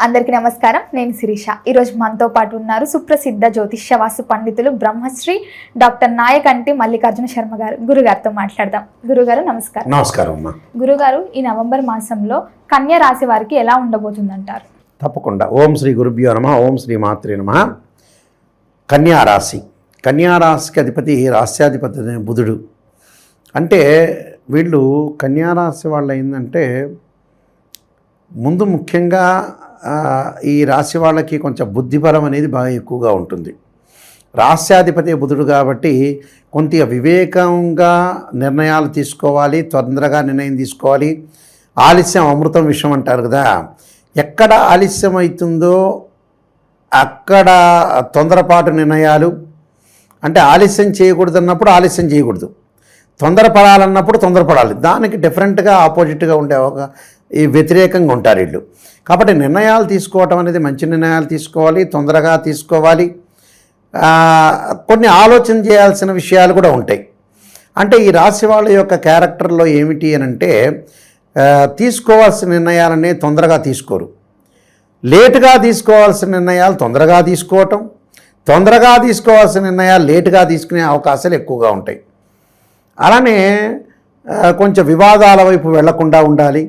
అందరికీ నమస్కారం. నేను శిరీష. ఈరోజు మనతో పాటు ఉన్నారు సుప్రసిద్ధ జ్యోతిష్యవాస్తు పండితులు బ్రహ్మశ్రీ డాక్టర్ నాయకంటి మల్లికార్జున శర్మ గారు. గురుగారితో మాట్లాడదాం. గురుగారు నమస్కారం. నమస్కారం అమ్మా. గురుగారు, ఈ నవంబర్ మాసంలో కన్యా రాశి వారికి ఎలా ఉండబోతుందంటారు? తప్పకుండా. ఓం శ్రీ గురుభ్యో నమః. ఓం శ్రీ మాత్రే నమః. కన్యారాశి, కన్యారాశికి అధిపతి రాశ్యాధిపతి బుధుడు. అంటే వీళ్ళు కన్యారాశి వాళ్ళు ఏంటంటే ముందు ముఖ్యంగా ఈ రాశి వాళ్ళకి కొంచెం బుద్ధిబలం అనేది బాగా ఎక్కువగా ఉంటుంది. రాశ్యాధిపతి బుధుడు కాబట్టి కొంత వివేకంగా నిర్ణయాలు తీసుకోవాలి, తొందరగా నిర్ణయం తీసుకోవాలి. ఆలస్యం అమృతం విషయం అంటారు కదా, ఎక్కడ ఆలస్యం అవుతుందో అక్కడ తొందరపాటు నిర్ణయాలు. అంటే ఆలస్యం చేయకూడదు అన్నప్పుడు ఆలస్యం చేయకూడదు, తొందరపడాలన్నప్పుడు తొందరపడాలి. దానికి డిఫరెంట్గా ఆపోజిట్గా ఉండే ఈ వ్యతిరేకంగా ఉంటారు వీళ్ళు. కాబట్టి నిర్ణయాలు తీసుకోవటం అనేది మంచి నిర్ణయాలు తీసుకోవాలి, తొందరగా తీసుకోవాలి. కొన్ని ఆలోచన చేయాల్సిన విషయాలు కూడా ఉంటాయి. అంటే ఈ రాశి వాళ్ళ యొక్క క్యారెక్టర్లో ఏమిటి అని అంటే తీసుకోవాల్సిన నిర్ణయాలనే తొందరగా తీసుకోరు. లేటుగా తీసుకోవాల్సిన నిర్ణయాలు తొందరగా తీసుకోవటం, తొందరగా తీసుకోవాల్సిన నిర్ణయాలు లేటుగా తీసుకునే అవకాశాలు ఎక్కువగా ఉంటాయి. అలానే కొంచెం వివాదాల వైపు వెళ్లకుండా ఉండాలి.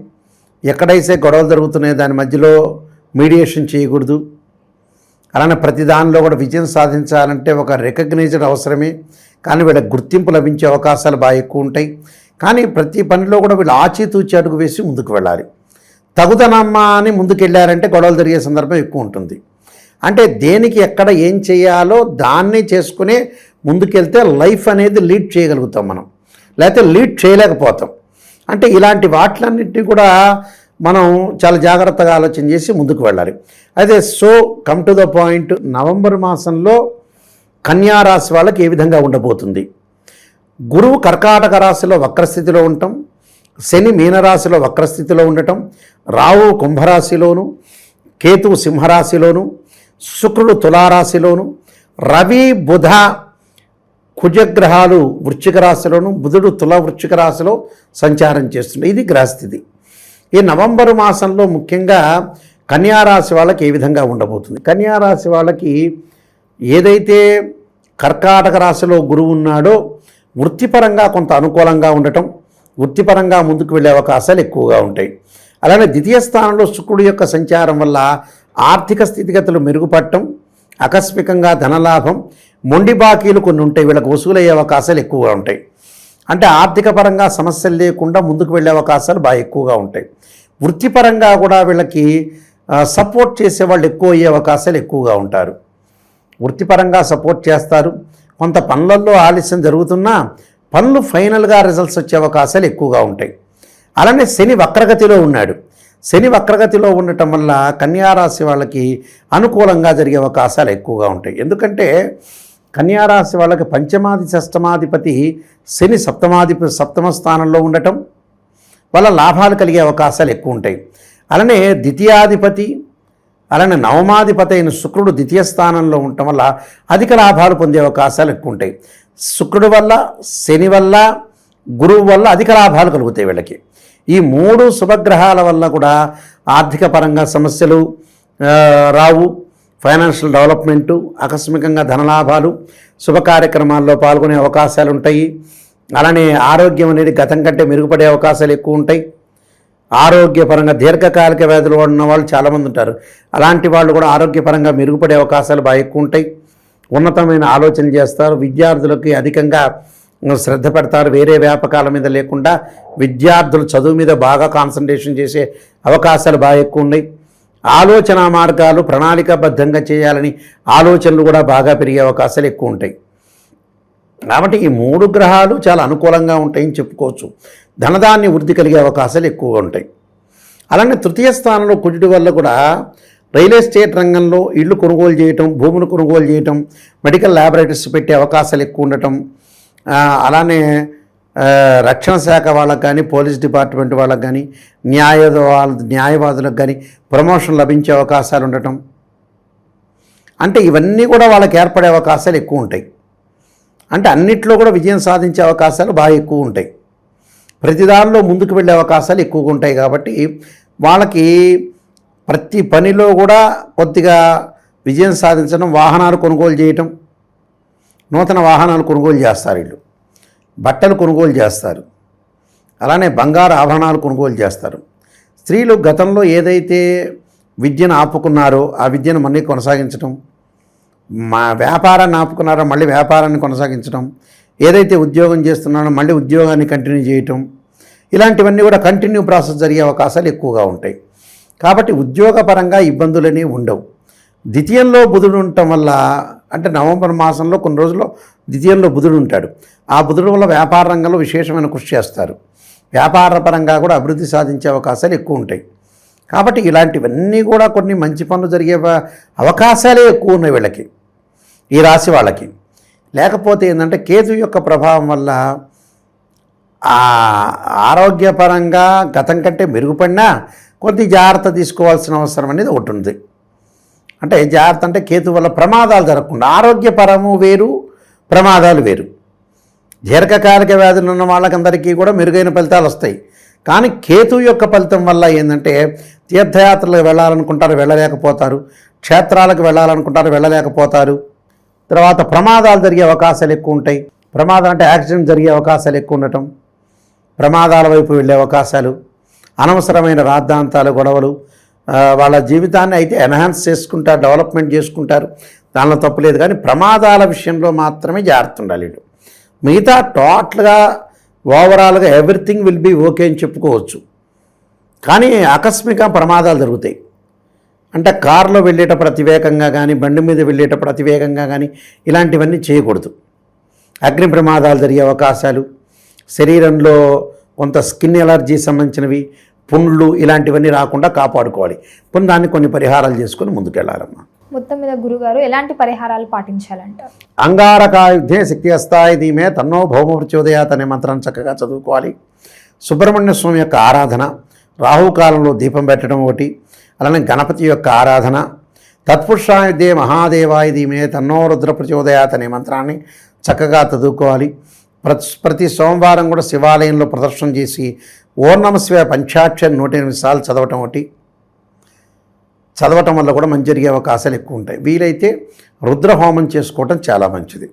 ఎక్కడైతే గొడవలు జరుగుతున్నాయో దాని మధ్యలో మీడియేషన్ చేయకూడదు. అలానే ప్రతి దానిలో కూడా విజయం సాధించాలంటే ఒక రికగ్నైజ్డ్ అవసరమే, కానీ వీళ్ళకి గుర్తింపు లభించే అవకాశాలు బాగా ఎక్కువ ఉంటాయి. కానీ ప్రతి పనిలో కూడా వీళ్ళు ఆచితూచి అడుగు వేసి ముందుకు వెళ్ళాలి. తగుదనమ్మా అని ముందుకు వెళ్ళారంటే గొడవలు జరిగే సందర్భం ఎక్కువ ఉంటుంది. అంటే దేనికి ఎక్కడ ఏం చేయాలో దాన్ని చేసుకునే ముందుకెళ్తే లైఫ్ అనేది లీడ్ చేయగలుగుతాం మనం, లేకపోతే లీడ్ చేయలేకపోతాం. అంటే ఇలాంటి వాటిలన్నింటినీ కూడా మనం చాలా జాగ్రత్తగా ఆలోచన చేసి ముందుకు వెళ్ళాలి. అయితే come to the point, November మాసంలో కన్యారాశి వాళ్ళకి ఏ విధంగా ఉండబోతుంది? గురువు కర్కాటక రాశిలో వక్రస్థితిలో ఉండటం, శని మీనరాశిలో వక్రస్థితిలో ఉండటం, రాహు కుంభరాశిలోను, కేతువు సింహరాశిలోను, శుక్రుడు తులారాశిలోను, రవి బుధ కుజగ్రహాలు వృశ్చిక రాశిలోను, బుధుడు తుల వృశ్చిక రాశిలో సంచారం చేస్తుంది. ఇది గ్రహస్థితి. ఈ నవంబరు మాసంలో ముఖ్యంగా కన్యారాశి వాళ్ళకి ఏ విధంగా ఉండబోతుంది? కన్యారాశి వాళ్ళకి ఏదైతే కర్కాటక రాశిలో గురువు ఉన్నాడో వృత్తిపరంగా కొంత అనుకూలంగా ఉండటం, వృత్తిపరంగా ముందుకు వెళ్ళే అవకాశాలు ఎక్కువగా ఉంటాయి. అలానే ద్వితీయ స్థానంలో శుక్రుడి యొక్క సంచారం వల్ల ఆర్థిక స్థితిగతులు మెరుగుపడటం, ఆకస్మికంగా ధనలాభం, మొండి బాకీలు కొన్ని ఉంటాయి, వీళ్ళకి వసూలయ్యే అవకాశాలు ఎక్కువగా ఉంటాయి. అంటే ఆర్థిక పరంగా సమస్యలు లేకుండా ముందుకు వెళ్ళే అవకాశాలు బాగా ఎక్కువగా ఉంటాయి. వృత్తిపరంగా కూడా వీళ్ళకి సపోర్ట్ చేసేవాళ్ళు ఎక్కువ అయ్యే అవకాశాలు ఎక్కువగా ఉంటారు. వృత్తిపరంగా సపోర్ట్ చేస్తారు. కొంత పనులలో ఆలస్యం జరుగుతున్నా పనులు ఫైనల్గా రిజల్ట్స్ వచ్చే అవకాశాలు ఎక్కువగా ఉంటాయి. అలానే శని వక్రగతిలో ఉన్నాడు. శని వక్రగతిలో ఉండటం వల్ల కన్యారాశి వాళ్ళకి అనుకూలంగా జరిగే అవకాశాలు ఎక్కువగా ఉంటాయి. ఎందుకంటే కన్యారాశి వాళ్ళకి పంచమాది షష్టమాధిపతి శని సప్తమ స్థానంలో ఉండటం వల్ల లాభాలు కలిగే అవకాశాలు ఎక్కువ ఉంటాయి. అలానే ద్వితీయాధిపతి, అలానే నవమాధిపతి అయిన శుక్రుడు ద్వితీయ స్థానంలో ఉండటం వల్ల అధిక లాభాలు పొందే అవకాశాలు ఎక్కువ ఉంటాయి. శుక్రుడి వల్ల, శని వల్ల, గురువు వల్ల అధిక లాభాలు కలుగుతాయి వీళ్ళకి. ఈ మూడు శుభగ్రహాల వల్ల కూడా ఆర్థిక పరంగా సమస్యలు రావు, ఫైనాన్షియల్ డెవలప్మెంటు, ఆకస్మికంగా ధనలాభాలు, శుభ కార్యక్రమాల్లో పాల్గొనే అవకాశాలు ఉంటాయి. అలానే ఆరోగ్యం అనేది గతం కంటే మెరుగుపడే అవకాశాలు ఎక్కువ ఉంటాయి. ఆరోగ్యపరంగా దీర్ఘకాలిక వ్యాధులు ఉన్న వాళ్ళు చాలామంది ఉంటారు. అలాంటి వాళ్ళు కూడా ఆరోగ్యపరంగా మెరుగుపడే అవకాశాలు బాగా ఎక్కువ ఉంటాయి. ఉన్నతమైన ఆలోచన చేస్తారు. విద్యార్థులకి అధికంగా శ్రద్ధ పెడతారు. వేరే వ్యాపకాల మీద లేకుండా విద్యార్థులు చదువు మీద బాగా కాన్సన్ట్రేషన్ చేసే అవకాశాలు బాగా ఎక్కువ ఉన్నాయి. ఆలోచన మార్గాలు ప్రణాళికాబద్ధంగా చేయాలని ఆలోచనలు కూడా బాగా పెరిగే అవకాశాలు ఎక్కువ ఉంటాయి. కాబట్టి ఈ మూడు గ్రహాలు చాలా అనుకూలంగా ఉంటాయని చెప్పుకోవచ్చు. ధనధాన్య వృద్ధి కలిగే అవకాశాలు ఎక్కువగా ఉంటాయి. అలానే తృతీయ స్థానంలో కుజుడి వల్ల కూడా రియల్ ఎస్టేట్ రంగంలో ఇళ్ళు కొనుగోలు చేయటం, భూములు కొనుగోలు చేయటం, మెడికల్ ల్యాబొరేటరీస్ పెట్టే అవకాశాలు ఎక్కువ ఉండటం, అలానే రక్షణ శాఖ వాళ్ళకు కానీ, పోలీస్ డిపార్ట్మెంట్ వాళ్ళకు కానీ, న్యాయవాదులకు కానీ ప్రమోషన్ లభించే అవకాశాలు ఉండటం, అంటే ఇవన్నీ కూడా వాళ్ళకి ఏర్పడే అవకాశాలు ఎక్కువ ఉంటాయి. అంటే అన్నిట్లో కూడా విజయం సాధించే అవకాశాలు బాగా ఎక్కువ ఉంటాయి. ప్రతిదానిలో ముందుకు వెళ్ళే అవకాశాలు ఎక్కువగా ఉంటాయి. కాబట్టి వాళ్ళకి ప్రతి పనిలో కూడా కొద్దిగా విజయం సాధించడం, వాహనాలు కొనుగోలు చేయటం, నూతన వాహనాలు కొనుగోలు చేస్తారు వీళ్ళు, బట్టలు కొనుగోలు చేస్తారు, అలానే బంగారు ఆభరణాలు కొనుగోలు చేస్తారు. స్త్రీలు గతంలో ఏదైతే విద్యను ఆపుకున్నారో ఆ విద్యను మళ్ళీ కొనసాగించడం, మా వ్యాపారాన్ని ఆపుకున్నారో మళ్ళీ వ్యాపారాన్ని కొనసాగించడం, ఏదైతే ఉద్యోగం చేస్తున్నారో మళ్ళీ ఉద్యోగాన్ని కంటిన్యూ చేయటం, ఇలాంటివన్నీ కూడా కంటిన్యూ ప్రాసెస్ జరిగే అవకాశాలు ఎక్కువగా ఉంటాయి. కాబట్టి ఉద్యోగపరంగా ఇబ్బందులనే ఉండవు. ద్వితీయంలో బుధుడు ఉండటం వల్ల, అంటే నవంబర్ మాసంలో కొన్ని రోజుల్లో ద్వితీయంలో బుధుడు ఉంటాడు. ఆ బుధుడు వల్ల వ్యాపార రంగంలో విశేషమైన కృషి చేస్తారు. వ్యాపార పరంగా కూడా అభివృద్ధి సాధించే అవకాశాలు ఎక్కువ ఉంటాయి. కాబట్టి ఇలాంటివన్నీ కూడా కొన్ని మంచి పనులు జరిగే అవకాశాలే ఎక్కువ ఉన్నాయి వీళ్ళకి, ఈ రాశి వాళ్ళకి. లేకపోతే ఏంటంటే కేతు యొక్క ప్రభావం వల్ల ఆరోగ్యపరంగా గతం కంటే మెరుగుపడినా కొద్ది జాగ్రత్త తీసుకోవాల్సిన అవసరం అనేది ఒకటి ఉంది. అంటే జాగ్రత్త అంటే కేతు వల్ల ప్రమాదాలు జరగకుండా, ఆరోగ్యపరము వేరు, ప్రమాదాలు వేరు. దీర్ఘకాలిక వ్యాధులు ఉన్న వాళ్ళకందరికీ కూడా మెరుగైన ఫలితాలు వస్తాయి. కానీ కేతు యొక్క ఫలితం వల్ల ఏంటంటే తీర్థయాత్రలకు వెళ్ళాలనుకుంటారు, వెళ్ళలేకపోతారు, క్షేత్రాలకు వెళ్ళాలనుకుంటారు, వెళ్ళలేకపోతారు. తర్వాత ప్రమాదాలు జరిగే అవకాశాలు ఎక్కువ ఉంటాయి. ప్రమాదం అంటే యాక్సిడెంట్ జరిగే అవకాశాలు ఎక్కువ ఉండటం, ప్రమాదాల వైపు వెళ్ళే అవకాశాలు, అనవసరమైన రాద్ధాంతాలు, గొడవలు, వాళ్ళ జీవితాన్ని అయితే ఎన్హాన్స్ చేసుకుంటారు, డెవలప్మెంట్ చేసుకుంటారు, దానిలో తప్పులేదు. కానీ ప్రమాదాల విషయంలో మాత్రమే జాగ్రత్త ఉండాలి. మిగతా టోటల్గా ఓవరాల్గా ఎవ్రీథింగ్ విల్ బీ ఓకే అని చెప్పుకోవచ్చు. కానీ ఆకస్మిక ప్రమాదాలు జరుగుతాయి. అంటే కారులో వెళ్ళేటప్పుడు అతివేగంగా కానీ, బండి మీద వెళ్ళేటప్పుడు అతివేగంగా కానీ ఇలాంటివన్నీ చేయకూడదు. అగ్ని ప్రమాదాలు జరిగే అవకాశాలు, శరీరంలో కొంత స్కిన్ ఎలర్జీ సంబంధించినవి, పుండ్లు ఇలాంటివన్నీ రాకుండా కాపాడుకోవాలి. దాన్ని కొన్ని పరిహారాలు చేసుకొని ముందుకెళ్ళాలమ్మా. మొత్తం మీద గురుగారు ఎలాంటి పరిహారాలు పాటించాలంటారు? అంగారకాయుధే శక్తి అస్తాయి ధీమే తన్నో భౌమ ప్రచోదయాత్ అనే మంత్రాన్ని చక్కగా చదువుకోవాలి. సుబ్రహ్మణ్య స్వామి యొక్క ఆరాధన, రాహుకాలంలో దీపం పెట్టడం ఒకటి, అలానే గణపతి యొక్క ఆరాధన, తత్పురుషాయుధే మహాదేవాయ ధీమే తన్నో రుద్ర ప్రచోదయాత్ అనే మంత్రాన్ని చక్కగా చదువుకోవాలి. ప్రతి సోమవారం కూడా శివాలయంలో ప్రదర్శన చేసి ఓం నమః శివాయ పంచాక్షరి 108 సార్లు చదవటం వల్ల కూడా మంచి జరిగే అవకాశాలు ఎక్కువ ఉంటాయి. వీలైతే రుద్రహోమం చేసుకోవటం చాలా మంచిది.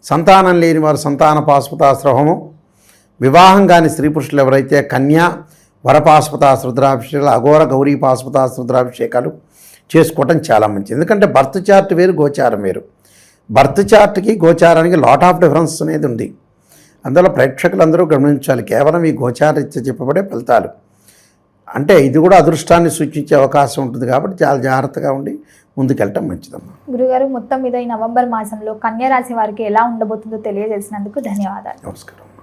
సంతానం లేని వారు సంతాన పాశుపతాస్త్ర హోమం, వివాహం కాని స్త్రీ పురుషులు ఎవరైతే కన్యా వరపాశుపతాస్త్ర రుద్రాభిషేకాలు, అఘోర గౌరీ పాశుపతాస్త్ర రుద్రాభిషేకాలు చేసుకోవటం చాలా మంచిది. ఎందుకంటే బర్త్ చార్ట్ వేరు, గోచారం వేరు. బర్త్ చార్ట్కి గోచారానికి లాట్ ఆఫ్ డిఫరెన్స్ అనేది ఉంది. అందులో ప్రేక్షకులందరూ గమనించాలి. కేవలం ఈ గోచారీత్యా చెప్పబడే ఫలితాలు అంటే ఇది కూడా అదృష్టాన్ని సూచించే అవకాశం ఉంటుంది. కాబట్టి చాలా జాగ్రత్తగా ఉండి ముందుకెళ్ళటం మంచిదమ్మా. గురుగారు మొత్తం మీద ఈ నవంబర్ మాసంలో కన్యా రాశి వారికి ఎలా ఉండబోతుందో తెలియజేసినందుకు ధన్యవాదాలు. నమస్కారం.